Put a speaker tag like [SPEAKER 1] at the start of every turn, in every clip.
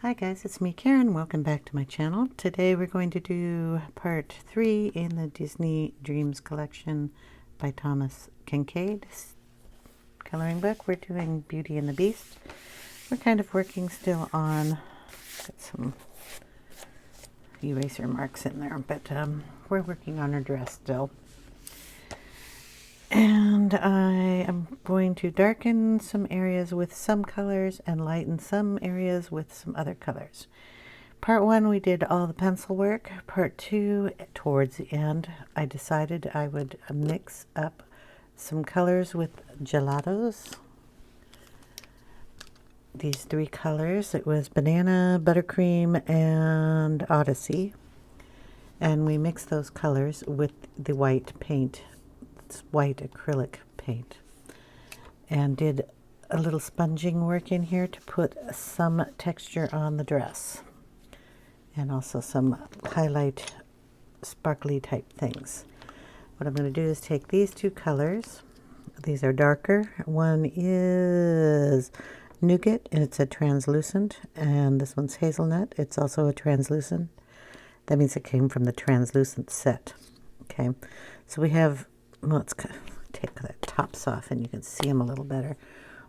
[SPEAKER 1] Hi guys, it's me Karen. Welcome back to my channel. Today we're going to do part 3 in the Disney Dreams collection by Thomas Kincaid coloring book. We're doing Beauty and the Beast. We're kind of working still on, got some eraser marks in there, but we're working on her dress still. And I am going to darken some areas with some colors and lighten some areas with some other colors. Part 1 we did all the pencil work. Part 2, towards the end, I decided I would mix up some colors with Gelatos. These 3 colors, it was Banana, Buttercream, and Odyssey. And we mixed those colors with the white paint, white acrylic paint, and did a little sponging work in here to put some texture on the dress and also some highlight sparkly type things. What I'm going to do is take these 2 colors. These are darker. One is Nougat and it's a translucent, and this one's Hazelnut. It's also a translucent. That means it came from the translucent set. Okay, so we have, let's take the tops off and you can see them a little better.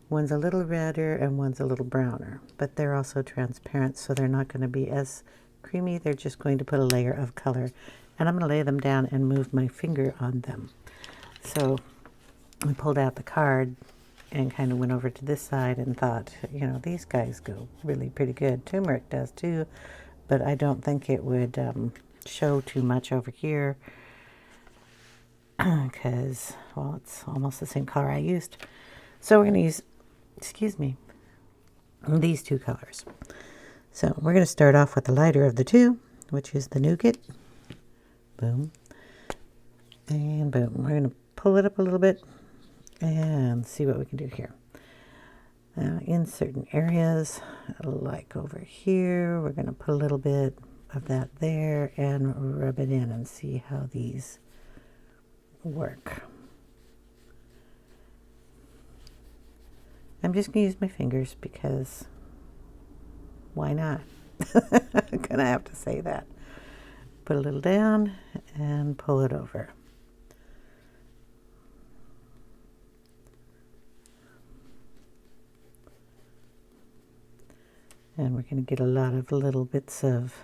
[SPEAKER 1] One's a little redder and one's a little browner, but they're also transparent, so they're not going to be as creamy. They're just going to put a layer of color, and I'm going to lay them down and move my finger on them. So I pulled out the card and kind of went over to this side and thought, you know, these guys go really pretty good. Turmeric does too, but I don't think it would show too much over here, because, well, it's almost the same color I used. So we're going to use, excuse me, these 2 colors. So we're going to start off with the lighter of the 2, which is the Nougat. Boom. And boom. We're going to pull it up a little bit and see what we can do here. In certain areas, like over here, we're going to put a little bit of that there and rub it in and see how these work. I'm just going to use my fingers because why not? I'm going to have to say that. Put a little down and pull it over. And we're going to get a lot of little bits of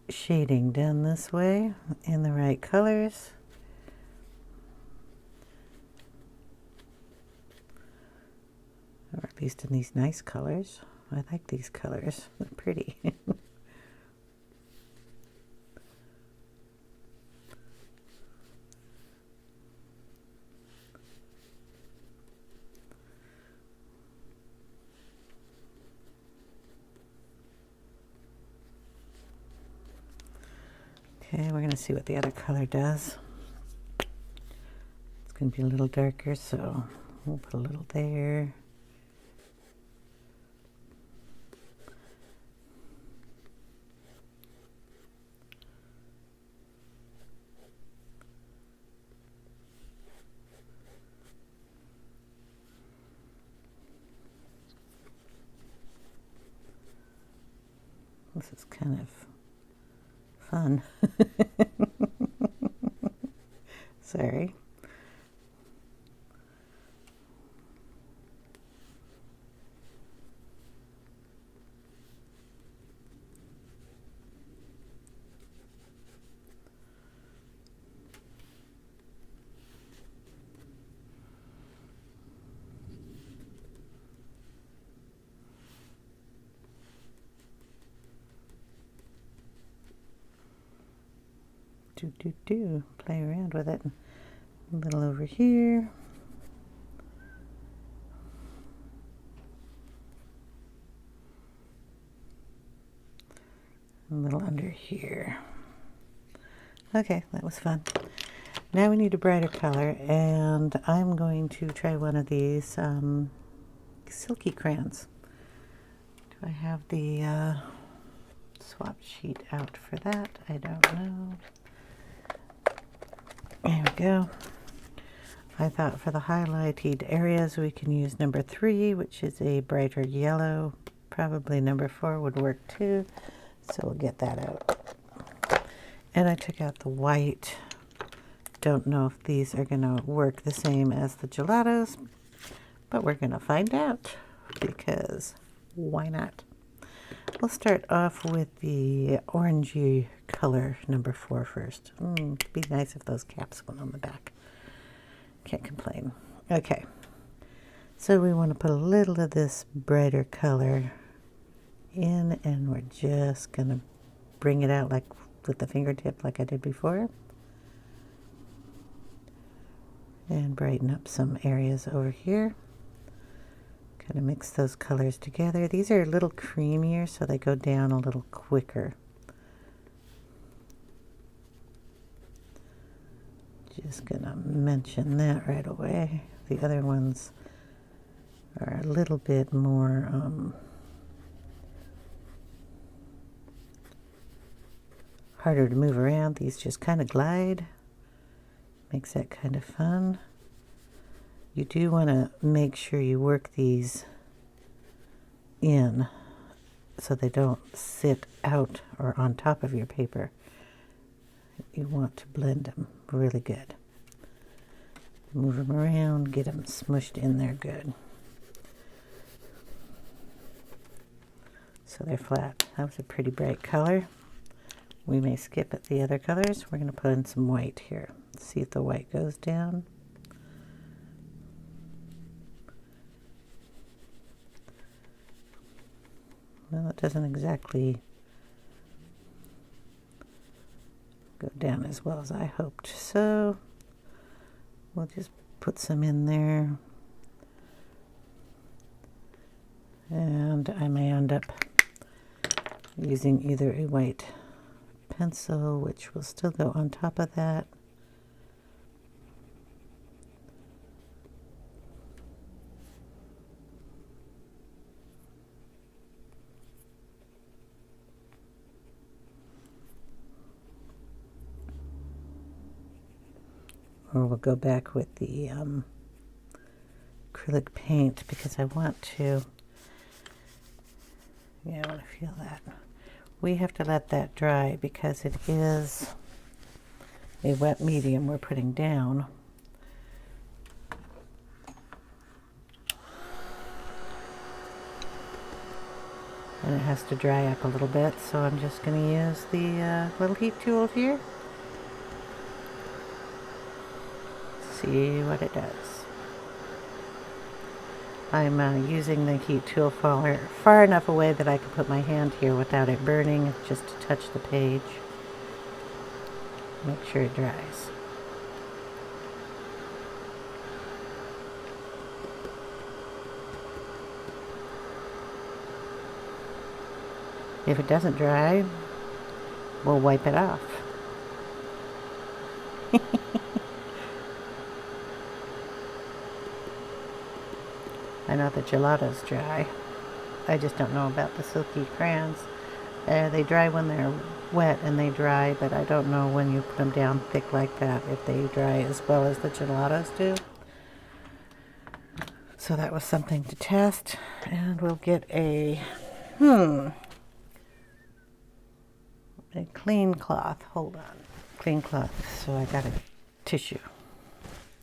[SPEAKER 1] shading done this way in the right colors. Or at least in these nice colors. I like these colors. They're pretty. Okay, we're going to see what the other color does. It's going to be a little darker, so we'll put a little there. This is kind of fun. Sorry. Play around with it. A little over here. A little under here. Okay, that was fun. Now we need a brighter color, and I'm going to try one of these silky crayons. Do I have the swap sheet out for that? I don't know. There we go. I thought for the highlighted areas we can use number 3, which is a brighter yellow. Probably number 4 would work too, so we'll get that out. And I took out the white. Don't know if these are going to work the same as the gelatos, but we're going to find out, because why not? We'll start off with the orangey color, number 4 first. It'd be nice if those caps went on the back. Can't complain. Okay, so we want to put a little of this brighter color in, and we're just going to bring it out like with the fingertip like I did before. And brighten up some areas over here. Kind of mix those colors together. These are a little creamier, so they go down a little quicker. Just gonna mention that right away. The other ones are a little bit more harder to move around. These just kind of glide. Makes that kind of fun. You do want to make sure you work these in so they don't sit out or on top of your paper. You want to blend them really good. Move them around, get them smushed in there good. So they're flat. That was a pretty bright color. We may skip at the other colors. We're going to put in some white here. See if the white goes down. Well, it doesn't exactly go down as well as I hoped. So we'll just put some in there. And I may end up using either a white pencil, which will still go on top of that, or we'll go back with the acrylic paint, because I want to, yeah, I want to feel that. We have to let that dry because it is a wet medium we're putting down. And it has to dry up a little bit, so I'm just going to use the little heat tool here. See what it does. I'm using the heat tool far enough away that I can put my hand here without it burning, just to touch the page. Make sure it dries. If it doesn't dry, we'll wipe it off. I know the gelatos dry. I just don't know about the silky crayons. They dry when they're wet and they dry, but I don't know when you put them down thick like that if they dry as well as the gelatos do. So that was something to test, and we'll get a clean cloth. Hold on. Clean cloth. So I got a tissue.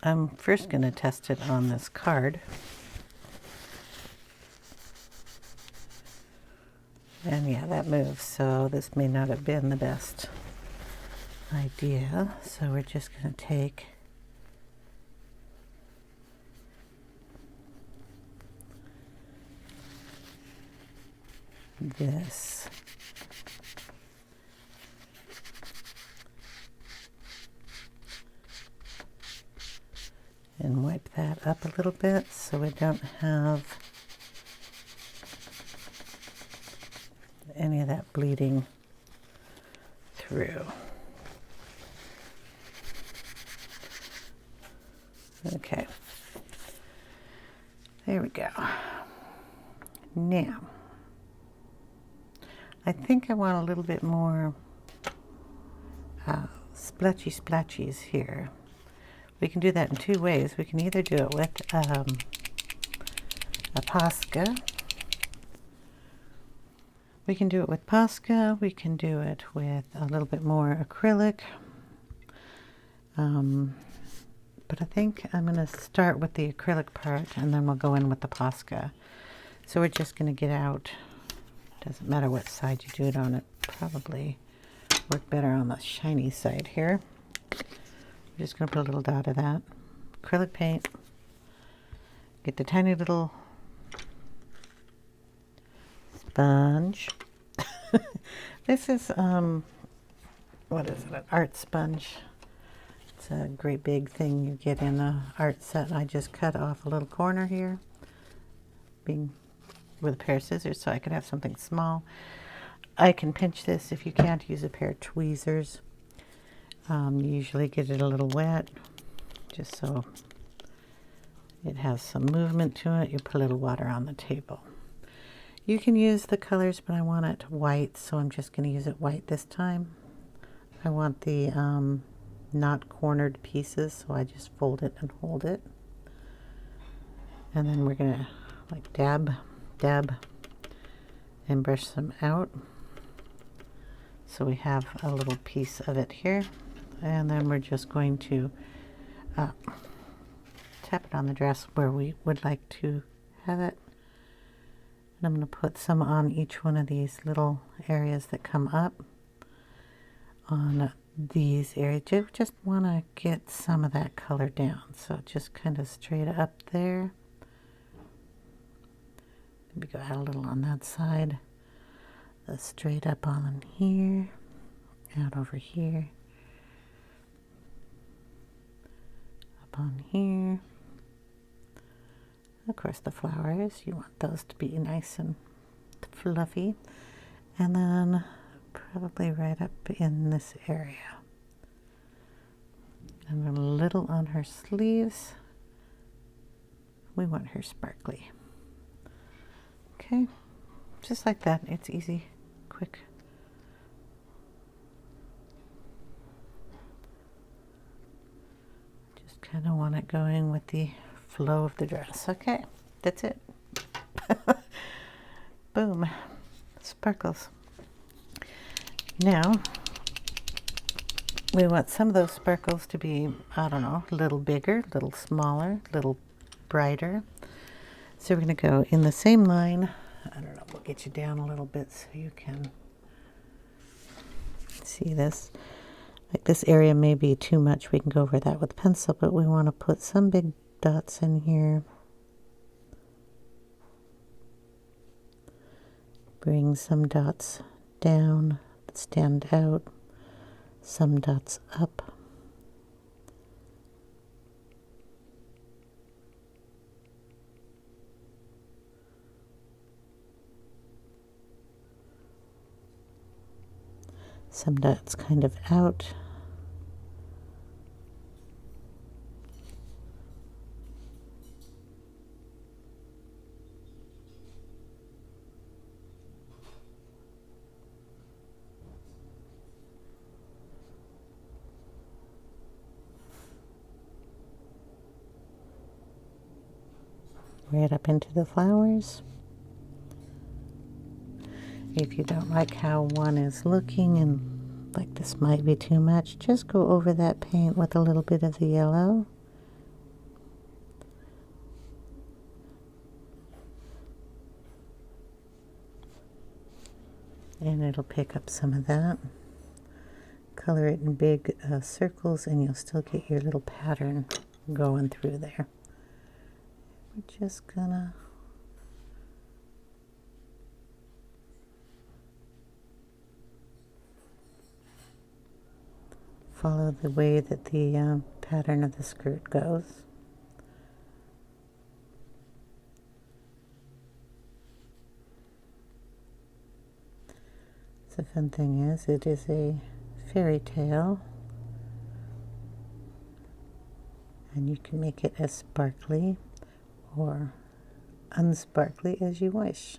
[SPEAKER 1] I'm first going to test it on this card. And yeah, that moves, so this may not have been the best idea. So we're just going to take this and wipe that up a little bit so we don't have any of that bleeding through. Okay, there we go. Now, I think I want a little bit more splatchies here. We can do that in two ways. We can either do it with a Posca, We can do it with Posca, we can do it with a little bit more acrylic. But I think I'm going to start with the acrylic part and then we'll go in with the Posca. So we're just going to get out, doesn't matter what side you do it on, it probably work better on the shiny side here. I'm just going to put a little dot of that. Acrylic paint. Get the tiny little sponge. This is, what is it, an art sponge. It's a great big thing you get in an art set. I just cut off a little corner here, being with a pair of scissors so I could have something small. I can pinch this if you can't use a pair of tweezers. You usually get it a little wet, just so it has some movement to it. You put a little water on the table. You can use the colors, but I want it white, so I'm just going to use it white this time. I want the not cornered pieces, so I just fold it and hold it. And then we're going to like dab, and brush some out. So we have a little piece of it here. And then we're just going to tap it on the dress where we would like to have it. And I'm going to put some on each one of these little areas that come up. On these areas, you just want to get some of that color down. So just kind of straight up there. Maybe go out a little on that side. Straight up on here. Out over here. Up on here. Of course, the flowers, you want those to be nice and fluffy. And then probably right up in this area. And a little on her sleeves. We want her sparkly. Okay, just like that. It's easy, quick. Just kind of want it going with the flow of the dress. Okay, that's it. Boom, sparkles. Now we want some of those sparkles to be, I don't know, a little bigger, a little smaller, a little brighter. So we're going to go in the same line. I don't know, we'll get you down a little bit so you can see this. Like this area may be too much. We can go over that with pencil, but we want to put some big dots in here. Bring some dots down that stand out, some dots up. Some dots kind of out. Right up into the flowers. If you don't like how one is looking and like this might be too much, just go over that paint with a little bit of the yellow. And it'll pick up some of that. Color it in big circles and you'll still get your little pattern going through there. We're just gonna follow the way that the pattern of the skirt goes. The fun thing is, it is a fairy tale, and you can make it as sparkly or unsparkly as you wish.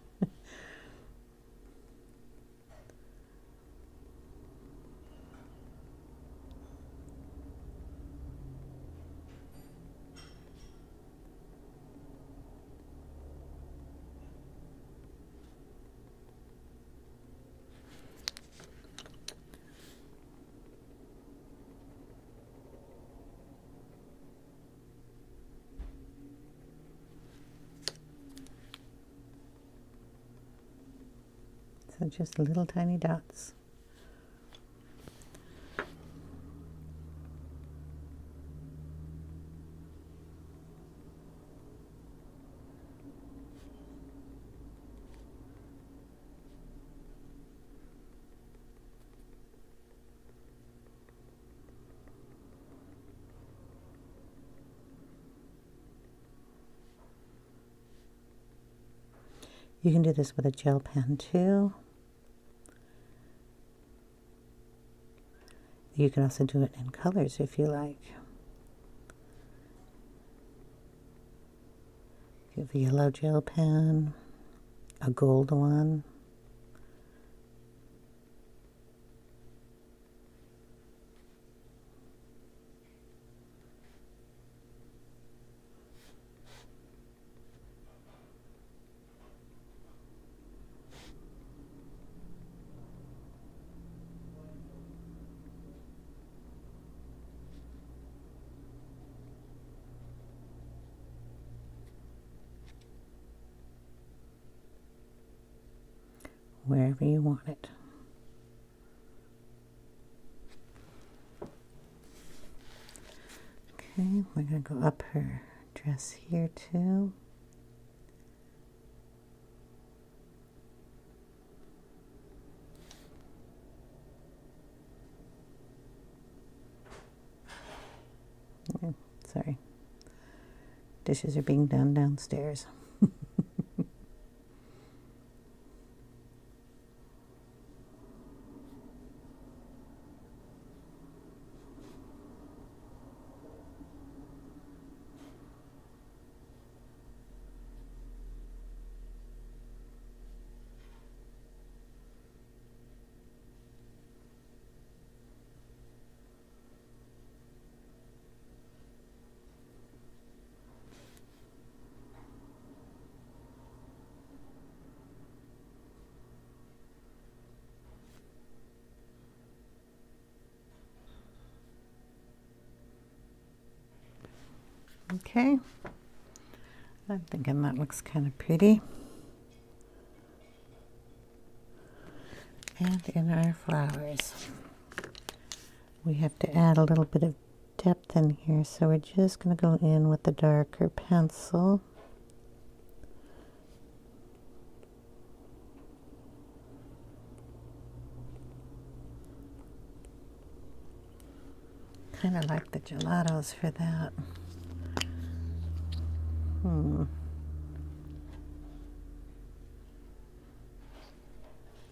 [SPEAKER 1] So just little tiny dots. You can do this with a gel pen too. You can also do it in colors if you like. You have a yellow gel pen, a gold one. Wherever you want it. Okay, we're going to go up her dress here too. Oh, sorry. Dishes are being done downstairs. Okay, I'm thinking that looks kind of pretty. And in our flowers, we have to add a little bit of depth in here, so we're just going to go in with the darker pencil. Kind of like the Gelatos for that.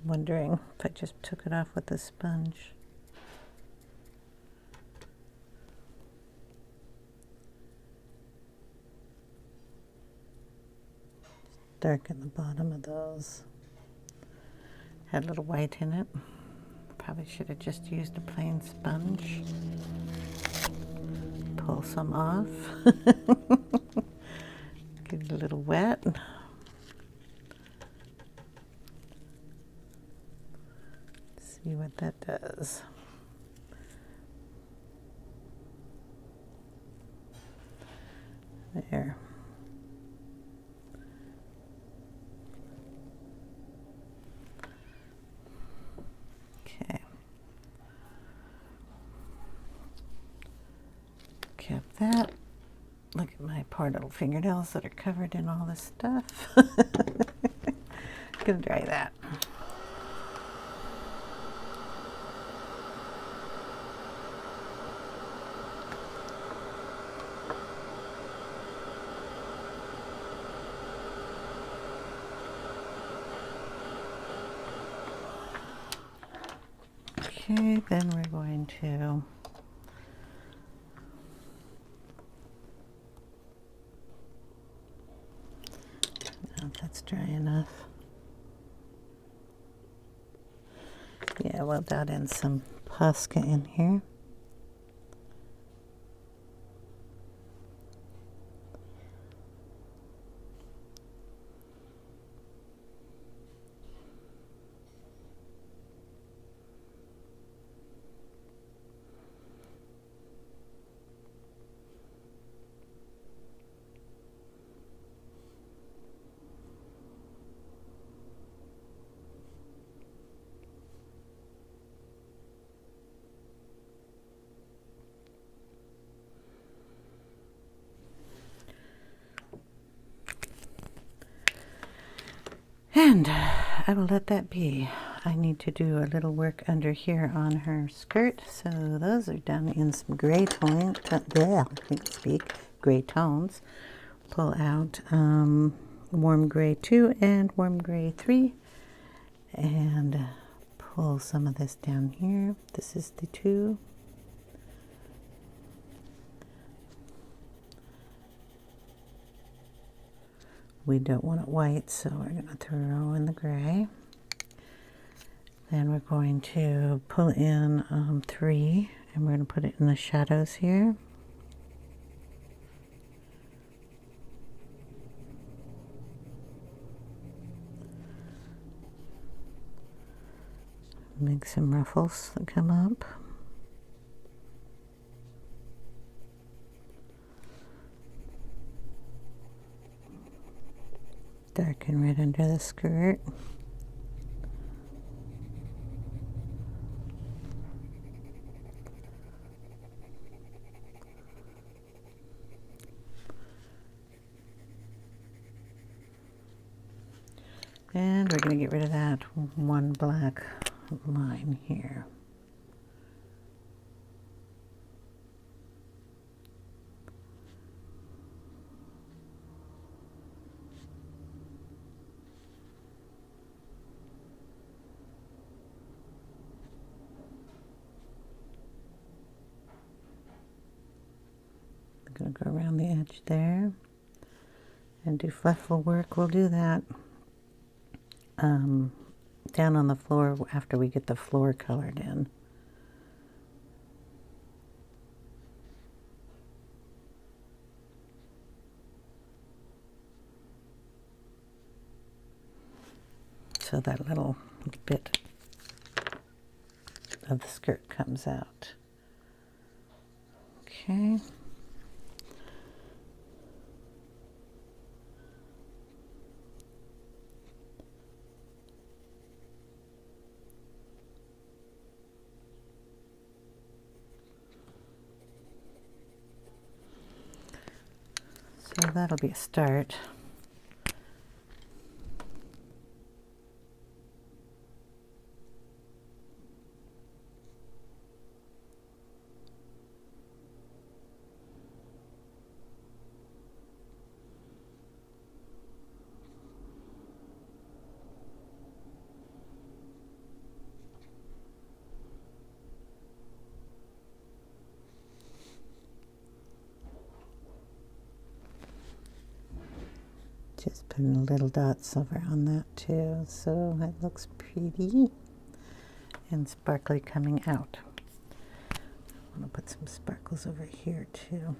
[SPEAKER 1] Wondering if I just took it off with a sponge. Darken the bottom of those. Had a little white in it. Probably should have just used a plain sponge. Pull some off. Get it a little wet. See what that does. There. Okay. Kept that. Look at my poor little fingernails that are covered in all this stuff. Gonna dry that. Okay, then we're going to now that's dry enough. Yeah, we'll dot in some Posca in here. And I will let that be. I need to do a little work under here on her skirt, so those are done in some gray tone. I can't speak. Gray tones. Pull out warm gray 2 and warm gray 3, and pull some of this down here. This is the 2. We don't want it white, so we're going to throw in the gray. Then we're going to pull in 3, and we're going to put it in the shadows here. Make some ruffles that come up. Darken right under the skirt. And we're going to get rid of that one black line here. I'm going to go around the edge there and do flufful work. We'll do that down on the floor after we get the floor colored in. So that little bit of the skirt comes out. Okay. So that'll be a start. Just putting little dots over on that too, so it looks pretty and sparkly coming out. I'm going to put some sparkles over here too.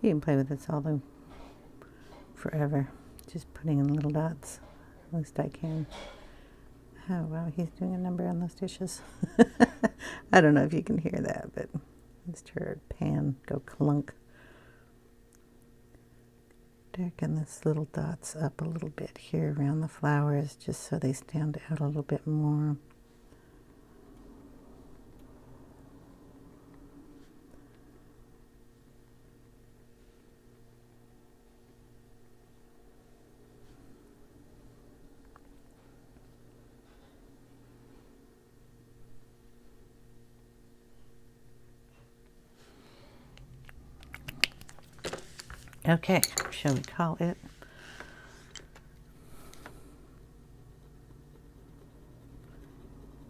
[SPEAKER 1] You can play with this all the forever, just putting in little dots. At least I can. Oh wow, he's doing a number on those dishes. I don't know if you can hear that, but just heard pan go clunk. Darken this little dots up a little bit here around the flowers, just so they stand out a little bit more. Okay, shall we call it?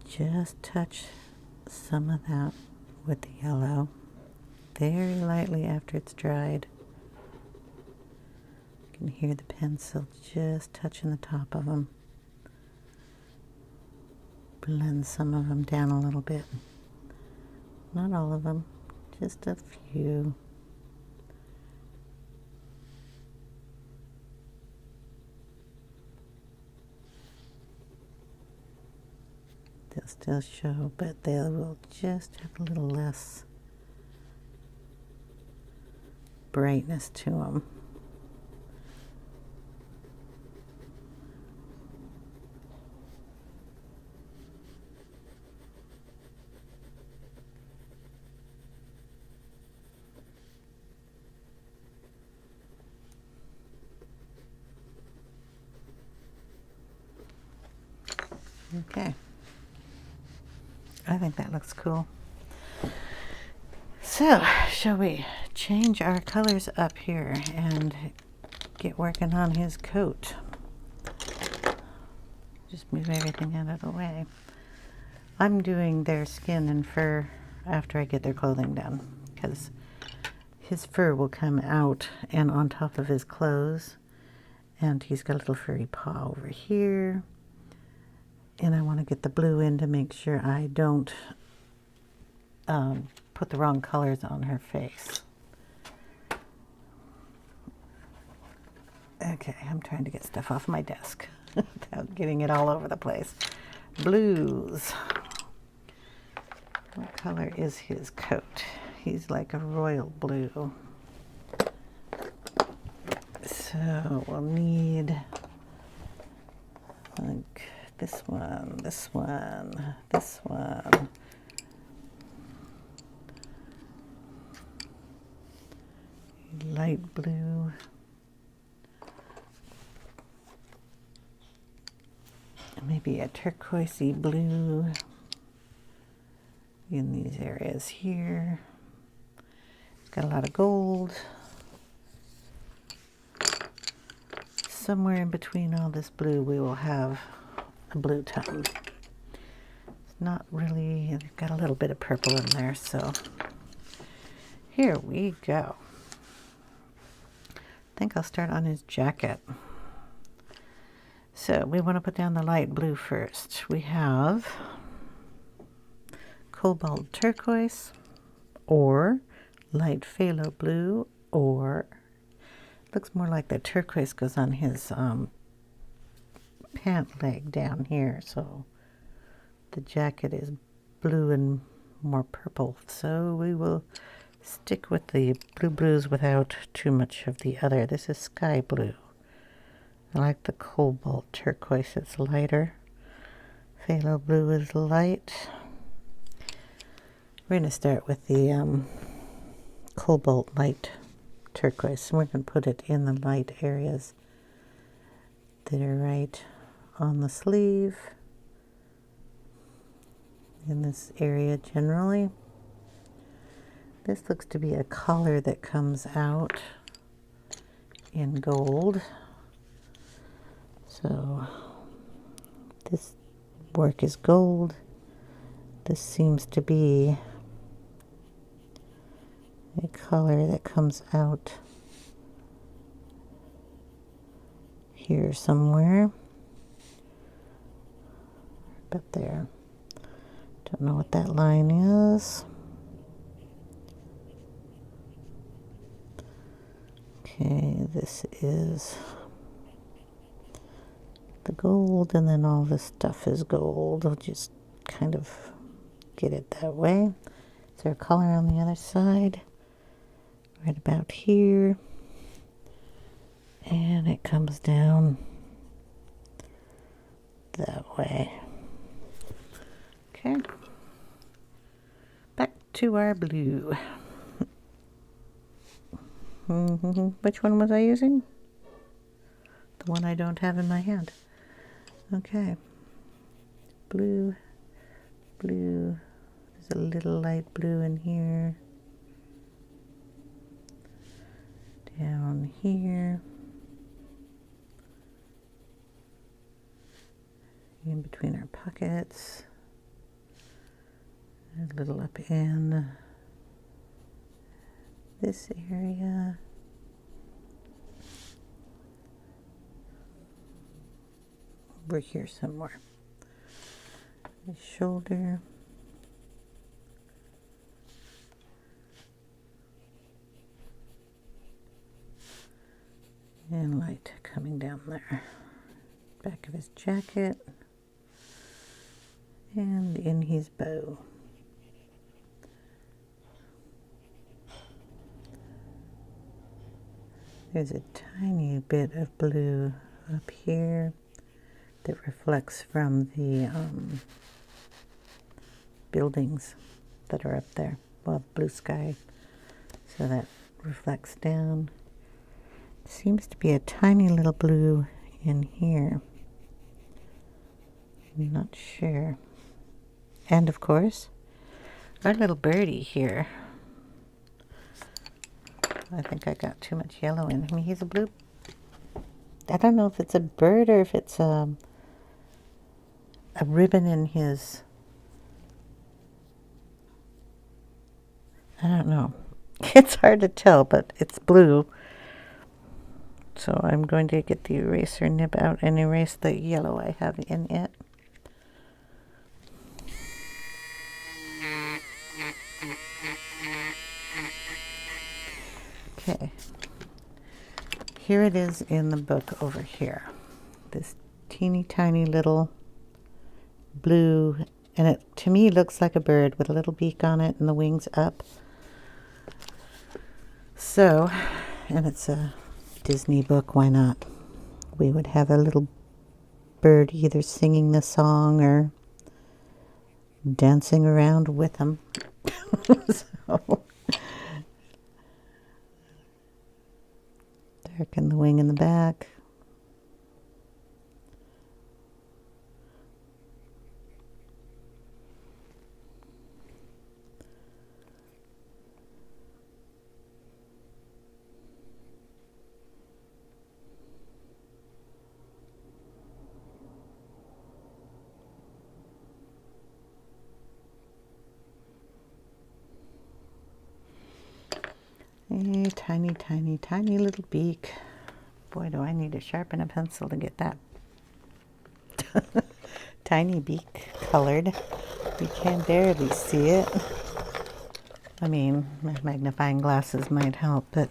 [SPEAKER 1] Just touch some of that with the yellow very lightly after it's dried. can hear the pencil just touching the top of them. Blend some of them down a little bit. Not all of them, just a few. They'll still show, but they will just have a little less brightness to them. Okay. I think that looks cool. So, shall we change our colors up here and get working on his coat? Just move everything out of the way. I'm doing their skin and fur after I get their clothing done, because his fur will come out and on top of his clothes, and he's got a little furry paw over here. And I want to get the blue in to make sure I don't put the wrong colors on her face. Okay, I'm trying to get stuff off my desk without getting it all over the place. Blues. What color is his coat? He's like a royal blue. So we'll need like this one, this one, this one. Light blue. Maybe a turquoisey blue in these areas here. It's got a lot of gold. Somewhere in between all this blue we will have a blue tone. It's not really, they've got a little bit of purple in there, so here we go. I think I'll start on his jacket. So we want to put down the light blue first. We have cobalt turquoise, or light phthalo blue, or looks more like the turquoise goes on his pant leg down here, so the jacket is blue and more purple, so we will stick with the blues without too much of the other. This is sky blue. I like the cobalt turquoise, it's lighter. Phthalo blue is light. We're going to start with the cobalt light turquoise, and we're going to put it in the light areas that are right on the sleeve, in this area generally. This looks to be a color that comes out in gold. So this work is gold. This seems to be a color that comes out here somewhere. About there. Don't know what that line is. Okay, this is the gold, and then all this stuff is gold. I'll just kind of get it that way. Is there a color on the other side? Right about here. And it comes down that way. Okay. Back to our blue. Which one was I using? The one I don't have in my hand. Okay. Blue, blue. There's a little light blue in here. Down here. In between our pockets. A little up in this area. over here somewhere. The shoulder. And light coming down there. Back of his jacket. And in his bow. There's a tiny bit of blue up here that reflects from the buildings that are up there. Well, blue sky. So that reflects down. Seems to be a tiny little blue in here. I'm not sure. And of course, our little birdie here. I think I got too much yellow in him. He's a blue. I don't know if it's a bird or if it's a ribbon in his. I don't know. It's hard to tell, but it's blue. So I'm going to get the eraser nib out and erase the yellow I have in it. Okay. Here it is in the book over here. This teeny tiny little blue, and it to me looks like a bird with a little beak on it and the wings up. So, and it's a Disney book, why not? We would have a little bird either singing the song or dancing around with them. So, darken the wing in the back. A tiny, tiny, tiny little beak. Boy, do I need to sharpen a pencil to get that tiny beak colored. You can barely see it. I mean, magnifying glasses might help, but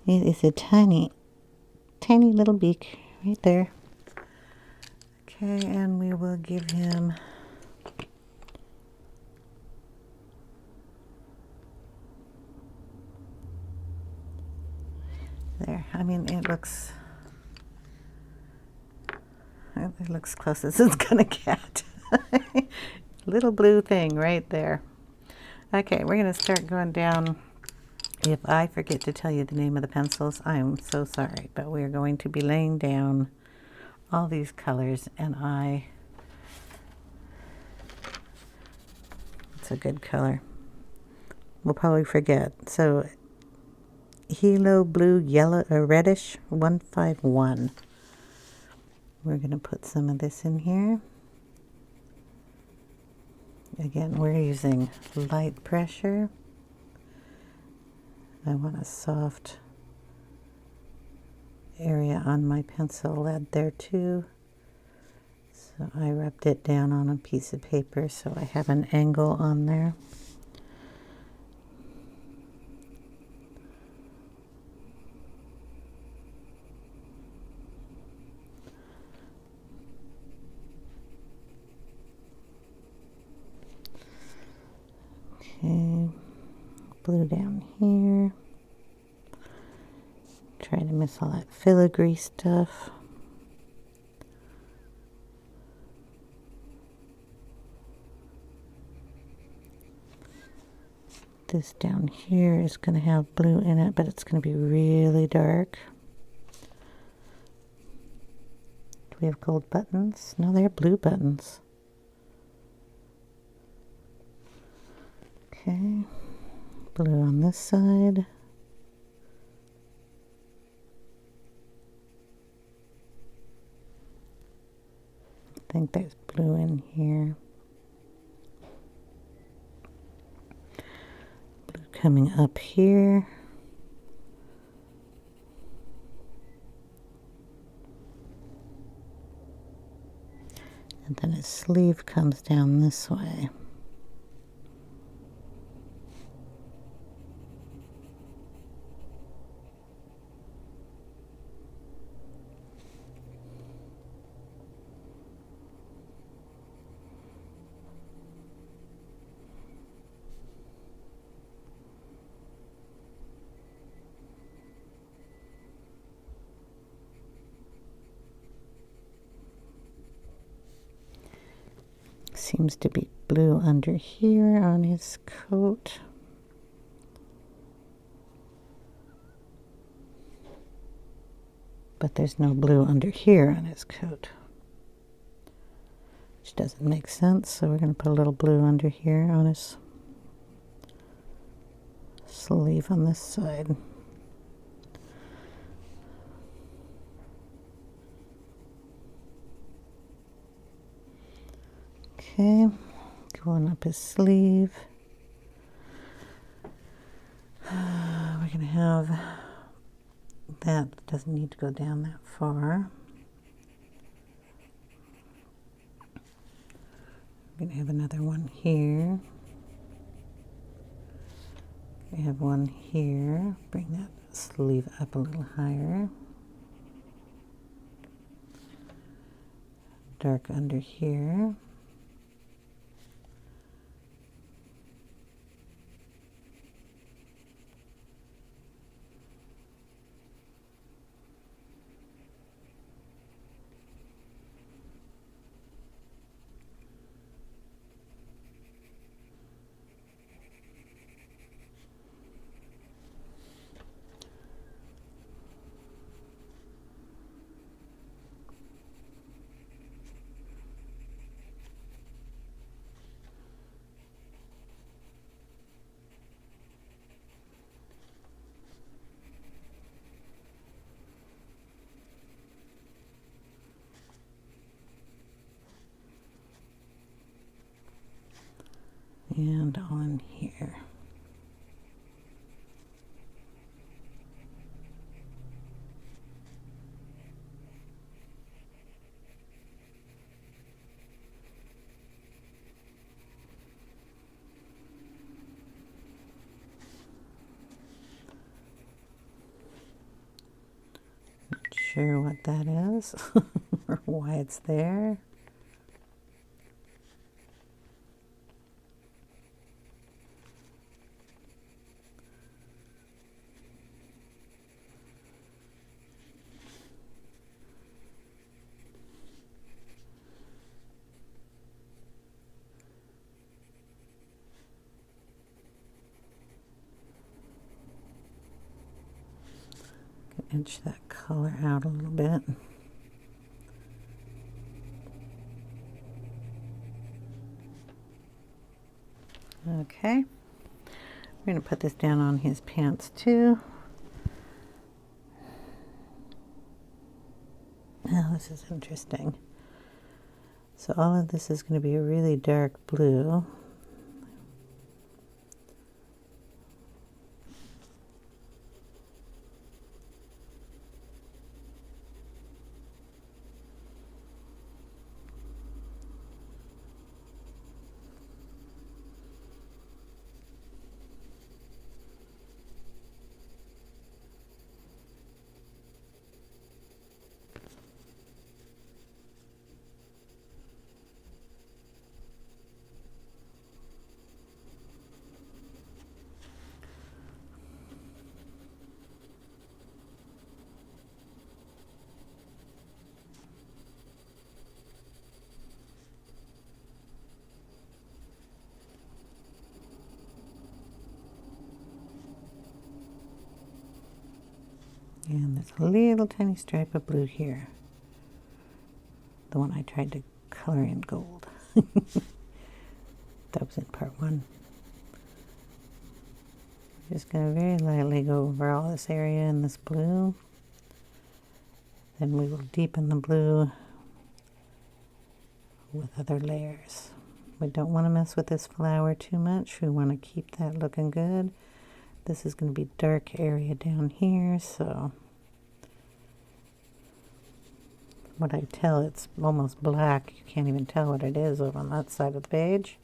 [SPEAKER 1] it is a tiny, tiny little beak right there. Okay, and we will give him there. I mean, it looks close as it's gonna get. Little blue thing right there. Okay, we're gonna start going down. If I forget to tell you the name of the pencils, I'm so sorry, but we're going to be laying down all these colors, and it's a good color. We'll probably forget. So Helioblue-Redish 151. We're going to put some of this in here. Again, we're using light pressure. I want a soft area on my pencil lead there too. So I rubbed it down on a piece of paper so I have an angle on there. Okay, blue down here. Try to miss all that filigree stuff. This down here is going to have blue in it, but it's going to be really dark. Do we have gold buttons? No, they're blue buttons. Okay, blue on this side. I think there's blue in here. Blue coming up here. And then his sleeve comes down this way. Seems to be blue under here on his coat. But there's no blue under here on his coat, which doesn't make sense. So we're going to put a little blue under here on his sleeve on this side. Okay, going up his sleeve. We're going to have that doesn't need to go down that far. We're going to have another one here. We have one here. Bring that sleeve up a little higher. Dark under here. And on here. Not sure what that is or why it's there. Inch that color out a little bit. Okay, we're going to put this down on his pants too. Now this is interesting. So all of this is going to be a really dark blue. And there's a little tiny stripe of blue here. The one I tried to color in gold. That was in part one. Just going to very lightly go over all this area in this blue. Then we will deepen the blue with other layers. We don't want to mess with this flower too much. We want to keep that looking good. This is going to be dark area down here, so what I tell, it's almost black. You can't even tell what it is over on that side of the page.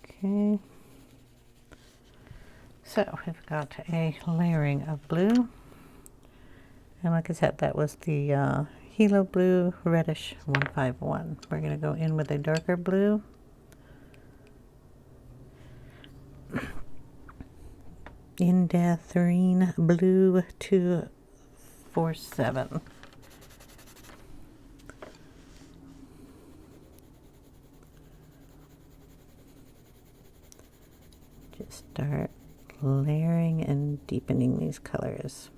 [SPEAKER 1] Okay. So we've got a layering of blue. And like I said, that was the Helioblue-Redish 151. We're going to go in with a darker blue. Indathrine Blue 247. Just start layering and deepening these colors.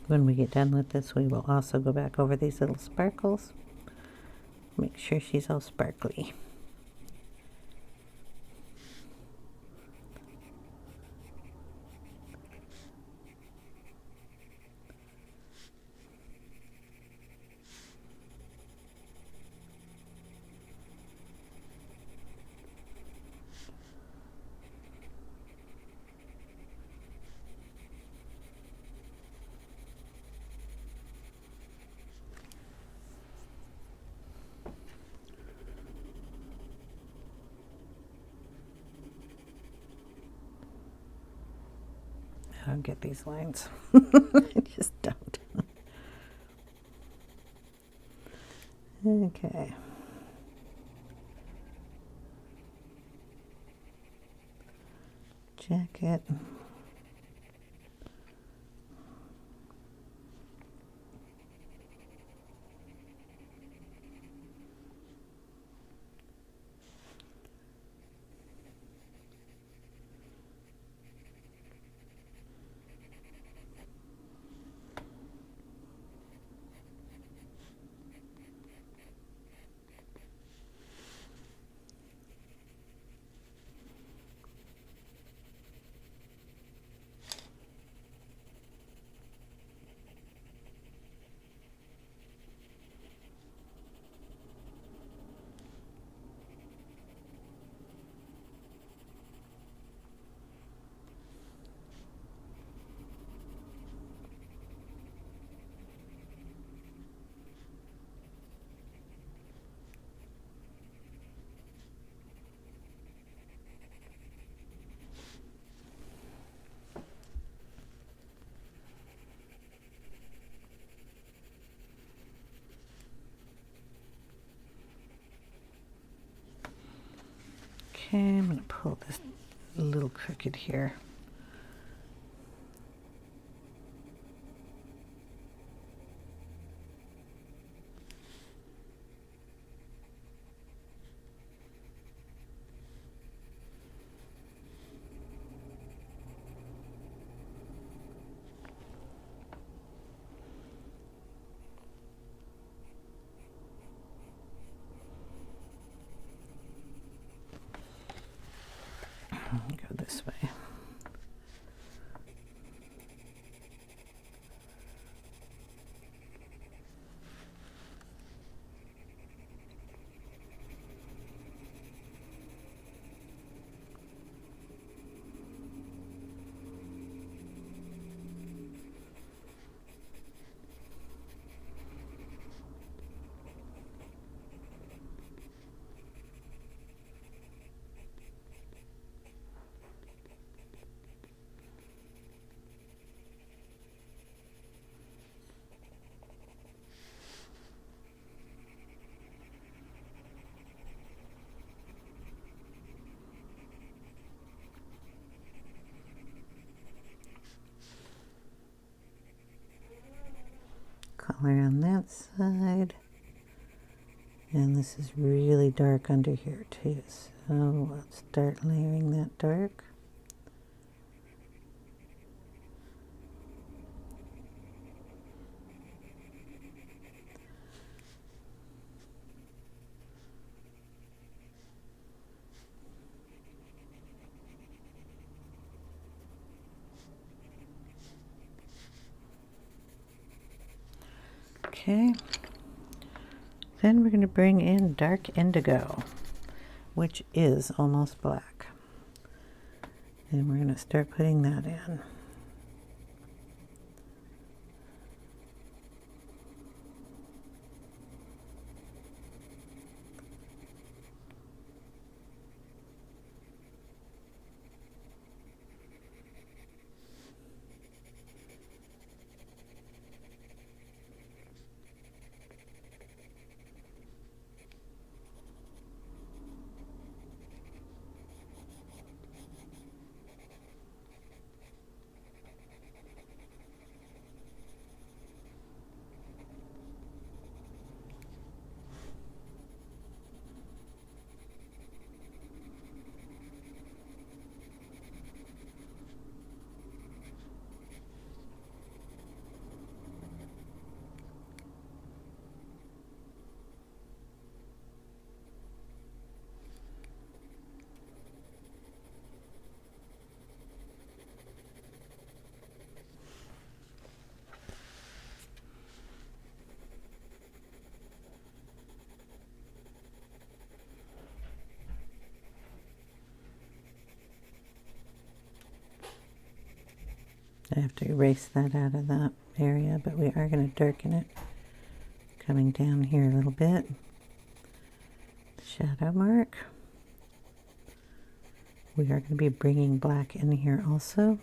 [SPEAKER 1] When we get done with this, we will also go back over these little sparkles. Make sure she's all sparkly. I don't get these lines. I just don't. Okay. Jacket. Okay, I'm going to pull this a little crooked here. Go this way. color on that side. And this is really dark under here too, so let's start layering that dark. Okay, then we're going to bring in dark indigo, which is almost black. And we're going to start putting that in. I have to erase that out of that area, but we are going to darken it. Coming down here a little bit. Shadow mark. We are going to be bringing black in here also.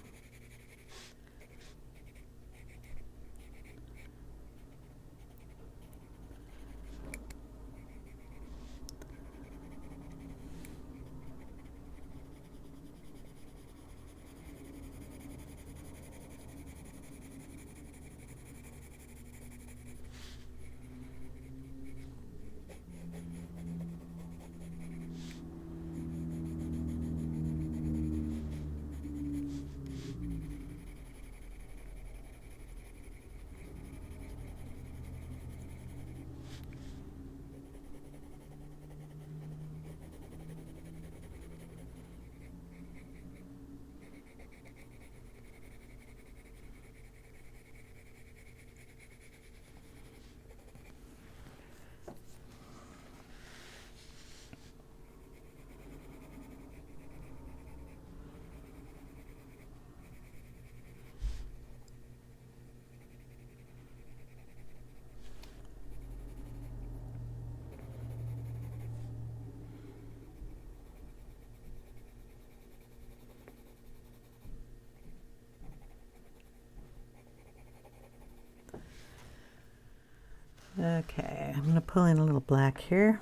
[SPEAKER 1] Okay, I'm going to pull in a little black here.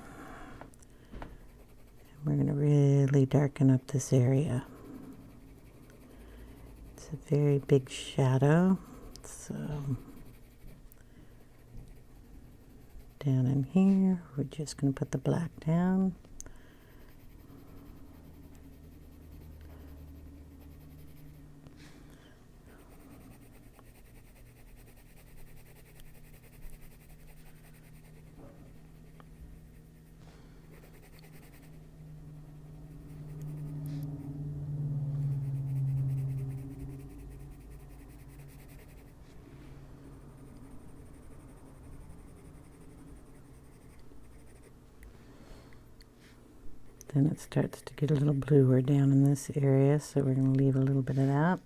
[SPEAKER 1] We're going to really darken up this area. It's a very big shadow, so down in here, we're just going to put the black down. Then it starts to get a little bluer down in this area, so we're going to leave a little bit of that.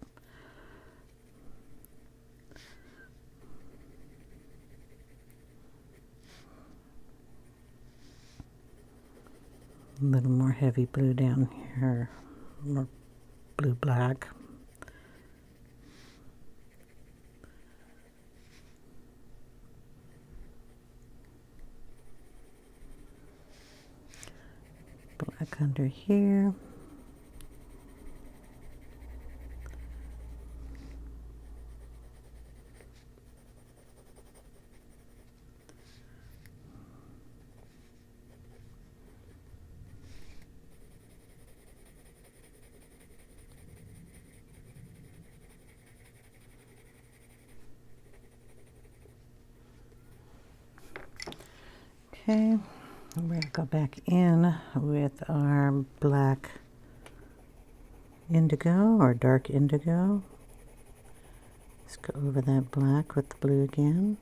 [SPEAKER 1] A little more heavy blue down here, more blue-black. Black under here. Okay, we're going to go back in with our black indigo or dark indigo. Let's go over that black with the blue again.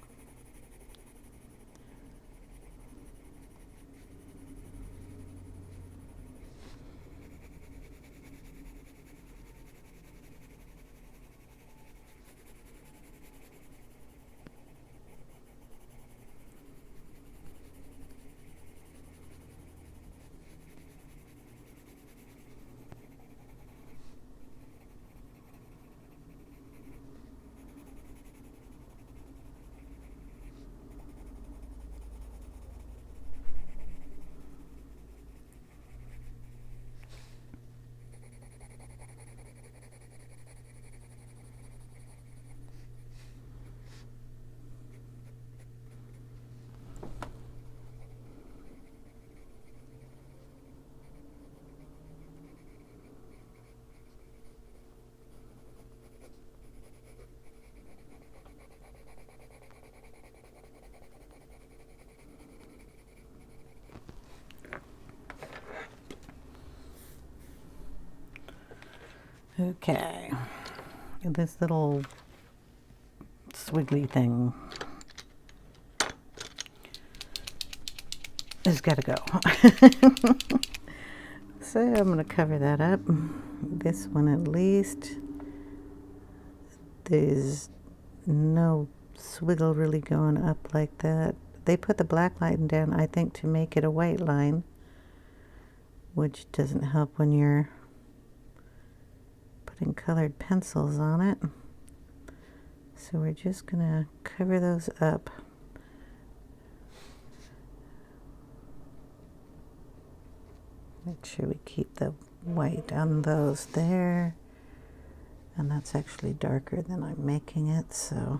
[SPEAKER 1] Okay, this little swiggly thing has got to go. So I'm going to cover that up. This one at least. There's no swiggle really going up like that. They put the black line down, I think, to make it a white line, which doesn't help when you're putting colored pencils on it. So we're just going to cover those up. Make sure we keep the white on those there. And that's actually darker than I'm making it, so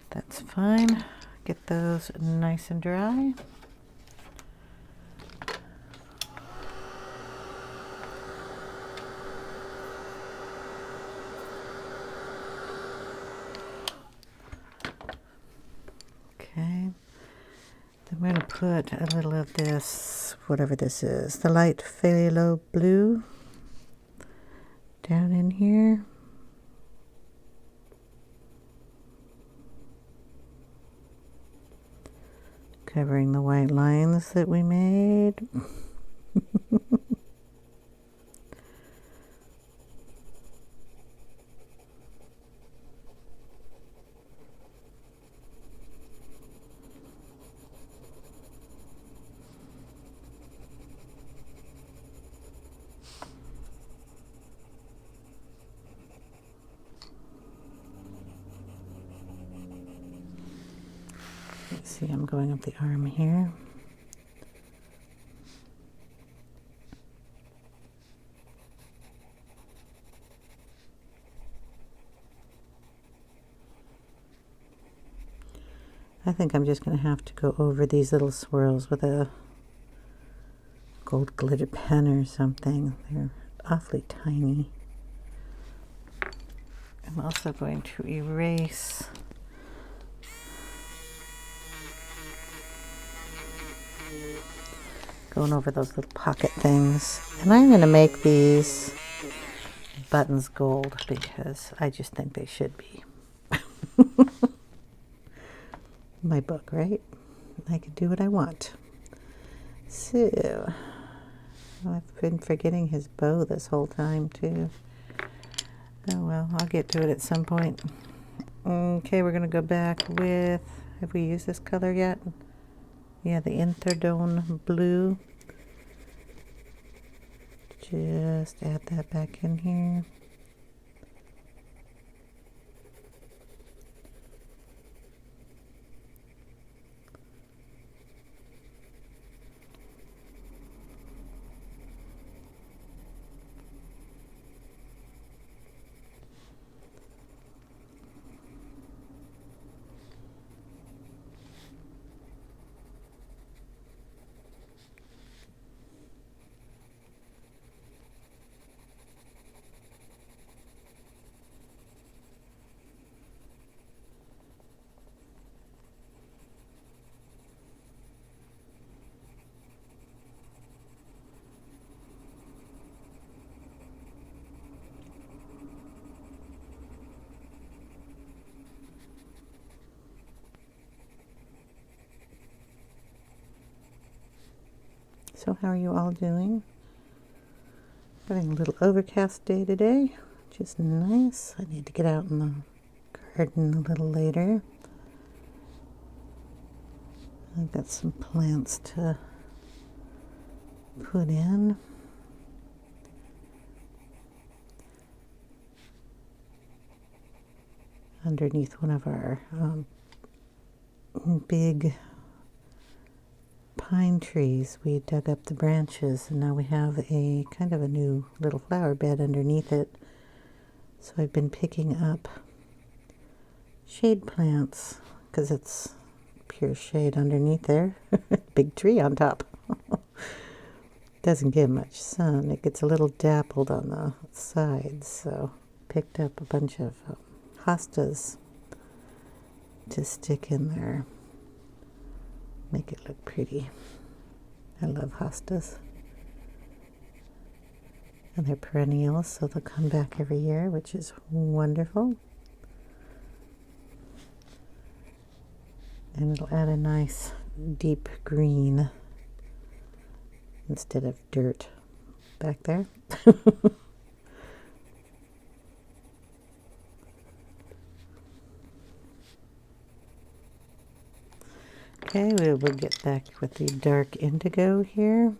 [SPEAKER 1] that's fine. Get those nice and dry. Okay. Then we're going to put a little of this, whatever this is, the light phthalo blue down in here. Covering the white lines that we made. See, I'm going up the arm here. I think I'm just going to have to go over these little swirls with a gold glitter pen or something. They're awfully tiny. I'm also going to erase going over those little pocket things. And I'm going to make these buttons gold because I just think they should be. My book, right? I can do what I want. So, I've been forgetting his bow this whole time too. Oh well, I'll get to it at some point. Okay, we're going to go back with, have we used this color yet? Yeah, the Interdone blue. Just add that back in here. So how are you all doing? Having a little overcast day today, which is nice. I need to get out in the garden a little later. I've got some plants to put in. Underneath one of our big pine trees, we dug up the branches, and now we have a kind of a new little flower bed underneath it. So I've been picking up shade plants because it's pure shade underneath there. Big tree on top. Doesn't get much sun. It gets a little dappled on the sides, so picked up a bunch of hostas to stick in there. Make it look pretty. I love hostas. And they're perennials, so they'll come back every year, which is wonderful. And it'll add a nice deep green instead of dirt back there. Okay, we will get back with the dark indigo here.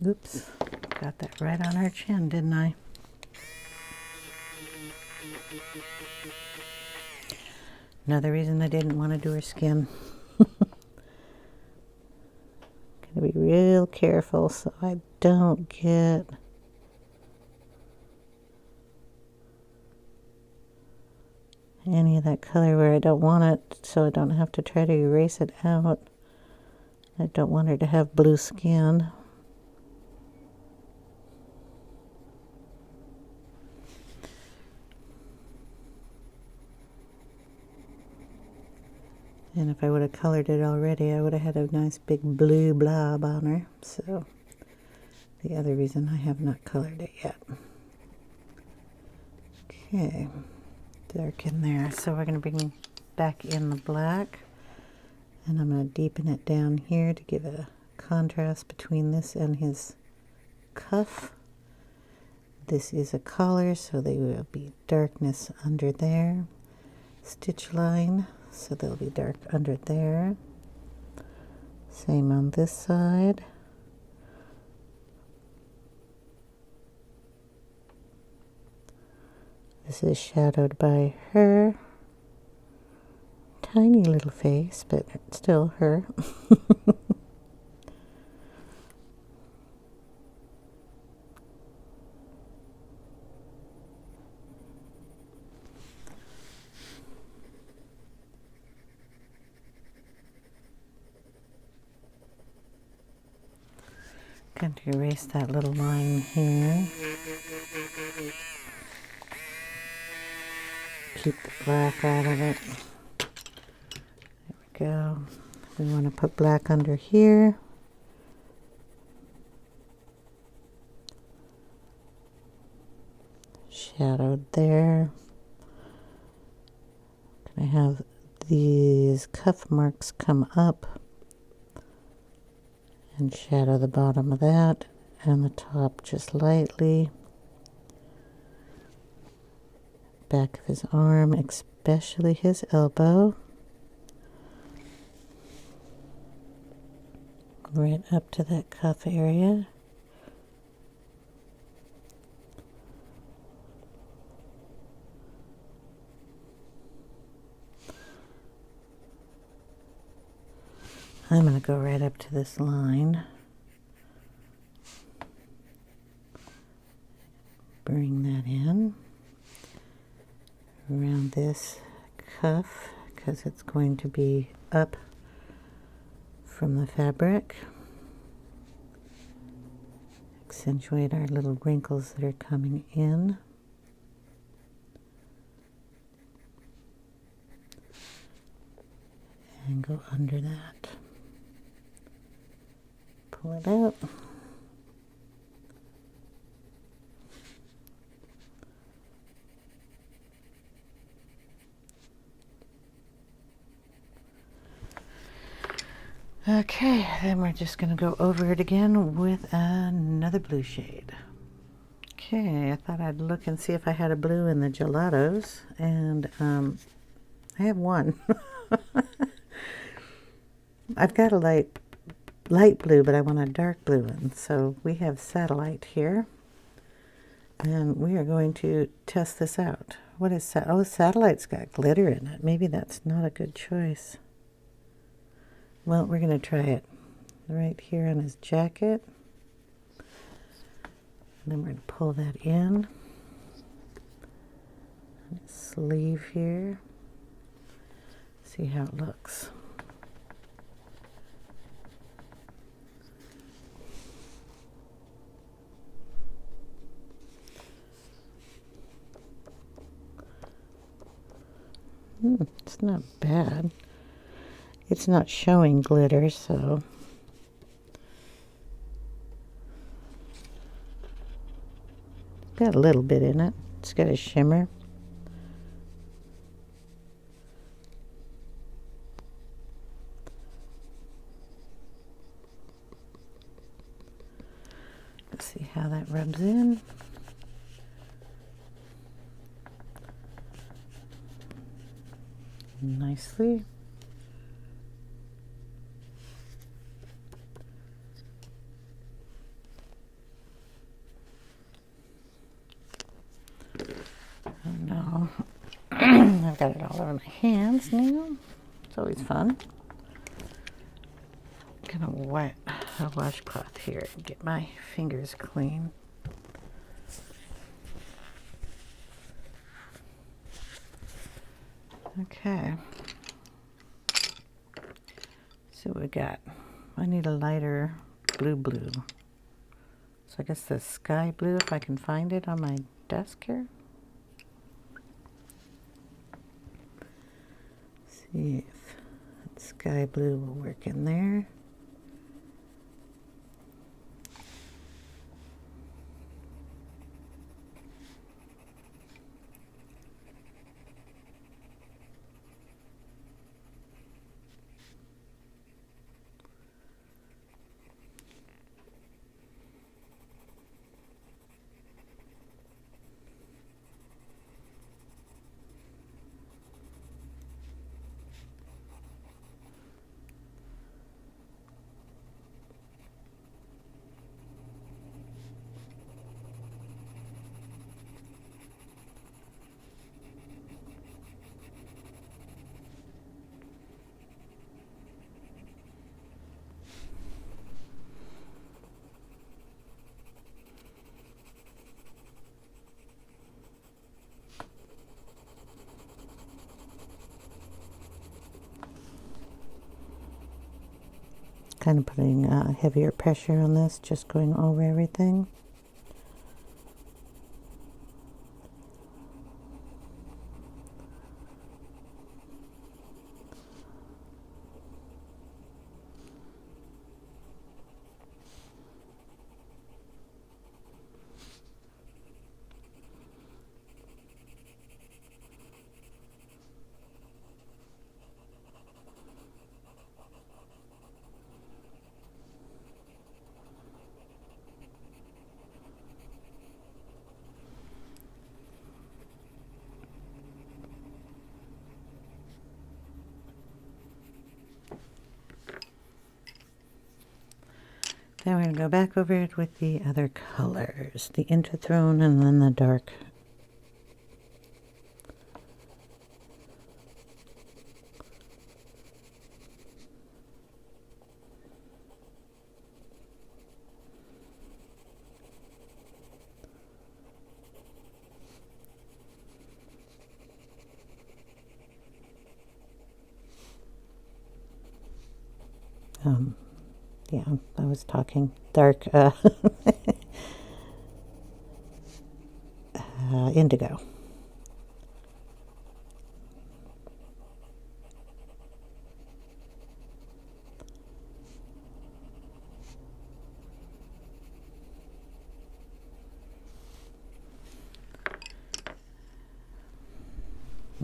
[SPEAKER 1] Oops, got that right on her chin, didn't I? Another reason I didn't want to do her skin. Gotta be real careful so I don't get any of that color where I don't want it, so I don't have to try to erase it out. I don't want her to have blue skin. And if I would have colored it already, I would have had a nice big blue blob on her. So, the other reason I have not colored it yet. Okay, dark in there. So we're going to bring back in the black. And I'm going to deepen it down here to give a contrast between this and his cuff. This is a collar, so there will be darkness under there. Stitch line. So they'll be dark under there. Same on this side. This is shadowed by her. Tiny little face, but still her. Going to erase that little line here. Keep the black out of it. There we go. We want to put black under here. Shadowed there. Going to have these cuff marks come up and shadow the bottom of that and the top just lightly. Back of his arm, especially his elbow. Right up to that cuff area. I'm going to go right up to this line. Bring that in around this cuff because it's going to be up from the fabric. Accentuate our little wrinkles that are coming in. go under that. Pull it out. Okay, then we're just going to go over it again with another blue shade. Okay, I thought I'd look and see if I had a blue in the Gelatos, and I have one. I've got a light blue, but I want a dark blue one. So we have Satellite here, and we are going to test this out. What is that? Oh, Satellite's got glitter in it. Maybe that's not a good choice. Well, we're going to try it right here on his jacket. And then we're going to pull that in. His sleeve here. See how it looks. It's not bad. It's not showing glitter, so got a little bit in it. It's got a shimmer. Let's see how that rubs in. Nicely. Oh no, I've got it all over my hands now. It's always fun. I'm gonna wet a washcloth here and get my fingers clean. Okay. So we got, I need a lighter blue. So I guess the sky blue, if I can find it on my desk here. See if that sky blue will work in there. Kind of putting heavier pressure on this, just going over everything. Then we're going to go back over it with the other colors, the interthrone and then the dark. Yeah, I was talking dark indigo.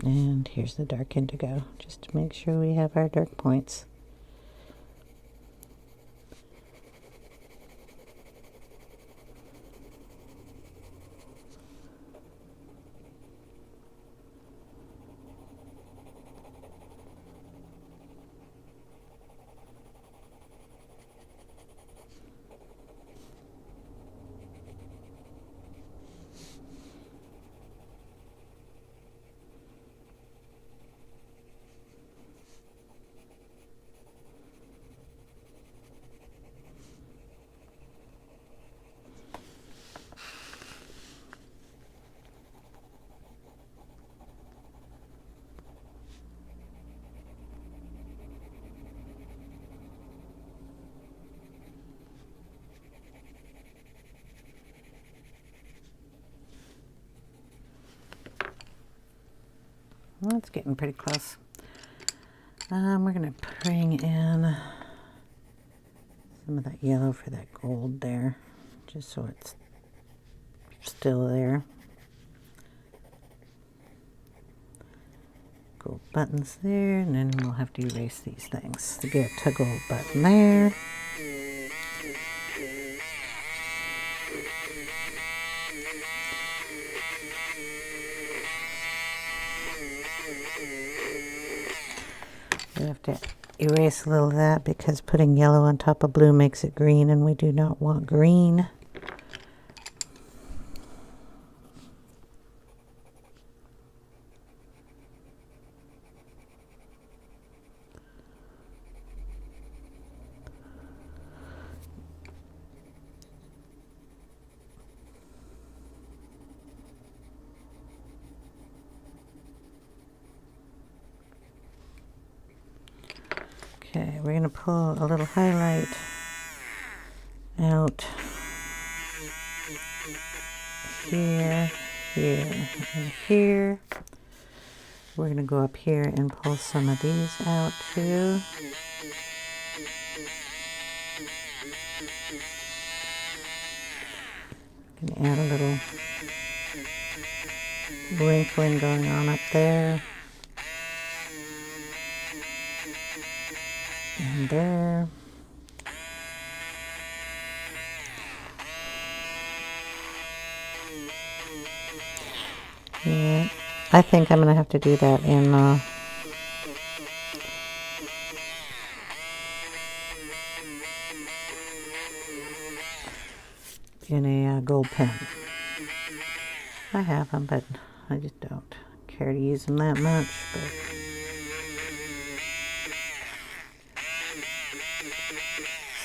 [SPEAKER 1] And here's the dark indigo, just to make sure we have our dark points. Well, it's getting pretty close. We're going to bring in some of that yellow for that gold there, just so it's still there. Gold buttons there, and then we'll have to erase these things to get a gold button there. We have to erase a little of that because putting yellow on top of blue makes it green, and we do not want green. Okay, we're going to pull a little highlight out here, here, and here. We're going to go up here and pull some of these out too. Going to add a little wrinkling going on up there. And there. Yeah, I think I'm going to have to do that in a gold pen. I have them, but I just don't care to use them that much. But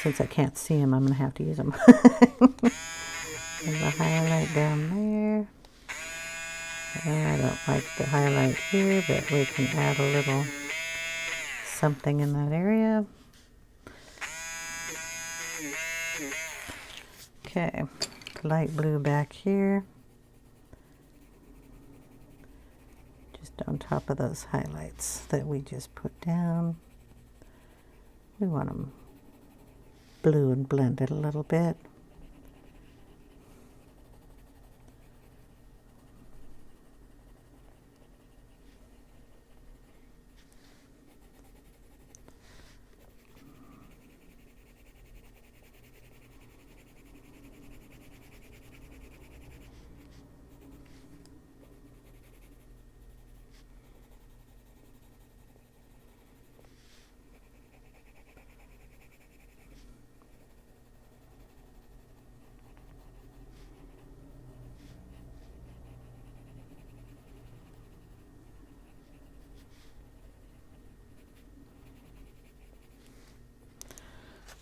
[SPEAKER 1] since I can't see them, I'm going to have to use them. There's a highlight down there. I don't like the highlight here, but we can add a little something in that area. Okay, light blue back here. Just on top of those highlights that we just put down. We want them blue and blended a little bit.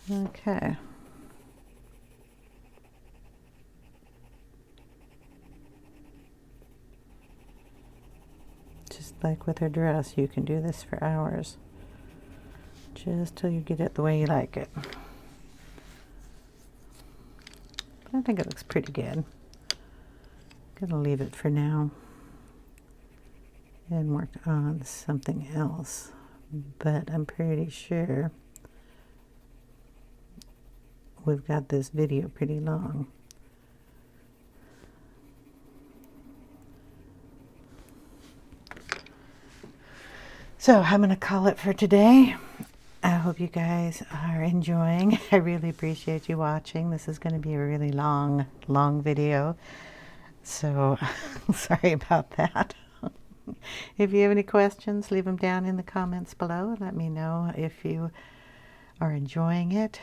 [SPEAKER 1] Okay. Just like with her dress, you can do this for hours. Just till you get it the way you like it. But I think it looks pretty good. Gonna leave it for now and work on something else. But I'm pretty sure we've got this video pretty long. So I'm going to call it for today. I hope you guys are enjoying. I really appreciate you watching. This is going to be a really long video. So sorry about that. If you have any questions, leave them down in the comments below. Let me know if you are enjoying it.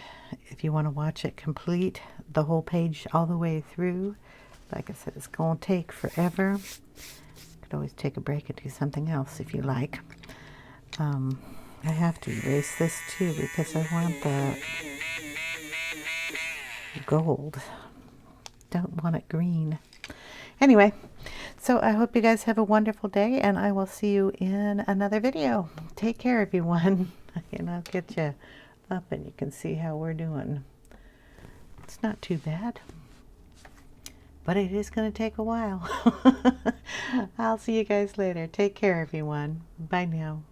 [SPEAKER 1] If you want to watch it complete, the whole page all the way through. Like I said, it's going to take forever. You could always take a break and do something else if you like. I have to erase this too because I want that gold. Don't want it green. Anyway, so I hope you guys have a wonderful day, and I will see you in another video. Take care, everyone. And I'll get you up and you can see how we're doing. It's not too bad, but it is going to take a while. I'll see you guys later. Take care, everyone. Bye now.